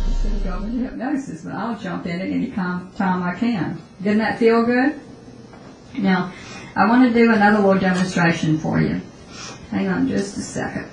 Instead of going into hypnosis, but I'll jump in at any time I can. Didn't that feel good? Now, I want to do another little demonstration for you. Hang on just a second.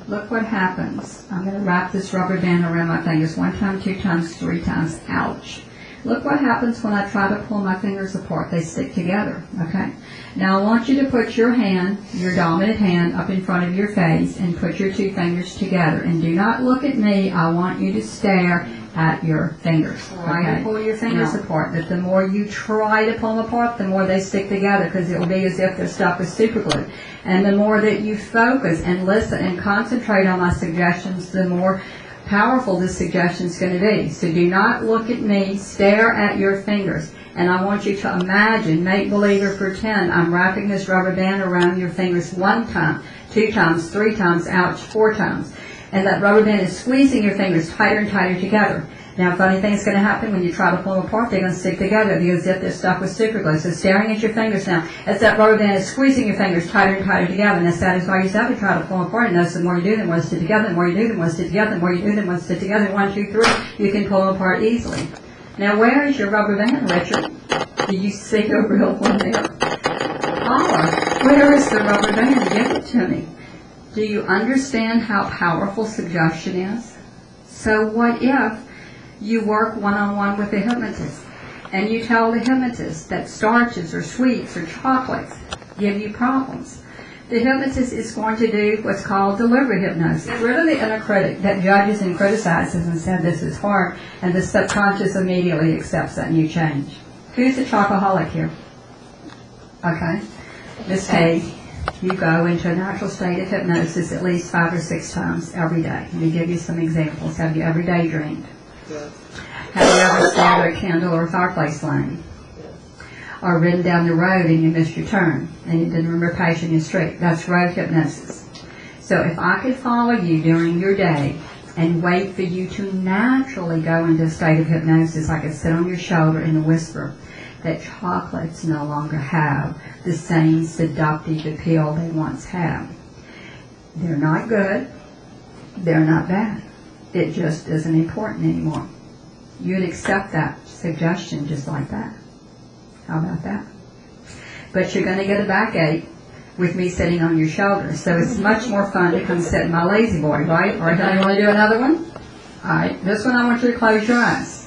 Look what happens. I'm going to wrap this rubber band around my fingers 1 time, 2 times, 3 times. Ouch. Look what happens when I try to pull my fingers apart. They stick together, okay? Now I want you to put your hand, your dominant hand, up in front of your face and put your 2 fingers together. And do not look at me. I want you to stare at your fingers. Try to pull your fingers apart. But the more you try to pull them apart, the more they stick together, because it will be as if they're stuck with super glue. And the more that you focus and listen and concentrate on my suggestions, the more powerful this suggestion is going to be. So do not look at me, stare at your fingers. And I want you to imagine, make believe or pretend I'm wrapping this rubber band around your fingers 1 time, 2 times, 3 times, ouch, 4 times. And that rubber band is squeezing your fingers tighter and tighter together. Now, funny thing's going to happen when you try to pull them apart, they're going to stick together because if they're stuck with super glue. So staring at your fingers now, as that rubber band is squeezing your fingers tighter and tighter together, and that's satisfy yourself, you try to pull them apart, and notice the more you do, the more they stick together, the more you do, the more they stick together, the more you do, the more they stick together, 1, 2, 3, you can pull them apart easily. Now, where is your rubber band, Richard? Did you see a real one there? Paula, where is the rubber band? Give it to me. Do you understand how powerful suggestion is? So what if you work one-on-one with the hypnotist and you tell the hypnotist that starches or sweets or chocolates give you problems? The hypnotist is going to do what's called delivery hypnosis. Get rid of the inner critic that judges and criticizes and said this is hard, and the subconscious immediately accepts that new change. Who's a chocoholic here? Okay. Miss Haig, you go into a natural state of hypnosis at least 5 or 6 times every day. Let me give you some examples. Have you every day dreamed? Yes. Have you ever stared at a candle or a fireplace flame? Yes. Or ridden down the road and you missed your turn and you didn't remember paging your street? That's road hypnosis. So if I could follow you during your day and wait for you to naturally go into a state of hypnosis, I could sit on your shoulder and whisper that chocolates no longer have the same seductive appeal they once had. They're not good. They're not bad. It just isn't important anymore. You'd accept that suggestion just like that. How about that? But you're going to get a backache with me sitting on your shoulder. So it's much more fun to come sit in my lazy boy, right? Or do you want to do another one? All right. This one I want you to close your eyes.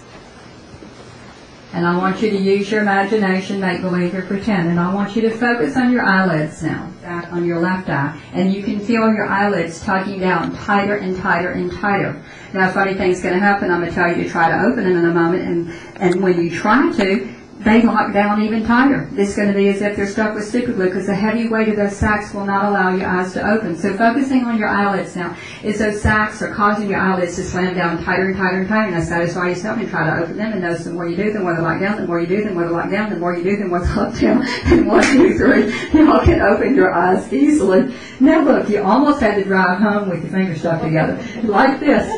And I want you to use your imagination, make believe or pretend. And I want you to focus on your eyelids now, back on your left eye. And you can feel your eyelids tugging down tighter and tighter and tighter. Now, a funny thing's going to happen. I'm going to tell you to try to open them in a moment. And when you try to, they lock down even tighter. It's going to be as if they're stuck with super glue because the heavy weight of those sacs will not allow your eyes to open. So focusing on your eyelids now is those sacs are causing your eyelids to slam down tighter and tighter and tighter. Now satisfy yourself and try to open them. And notice the more you do, the more they lock down. The more you do, the more they lock down. The more you do, the more they lock down. And 1, 2, 3, you all can open your eyes easily. Now look, you almost had to drive home with your fingers stuck together like this.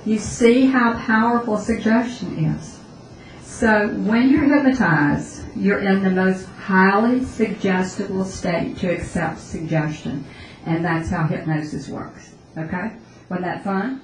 You see how powerful suggestion is. So when you're hypnotized, you're in the most highly suggestible state to accept suggestion. And that's how hypnosis works. Okay? Wasn't that fun?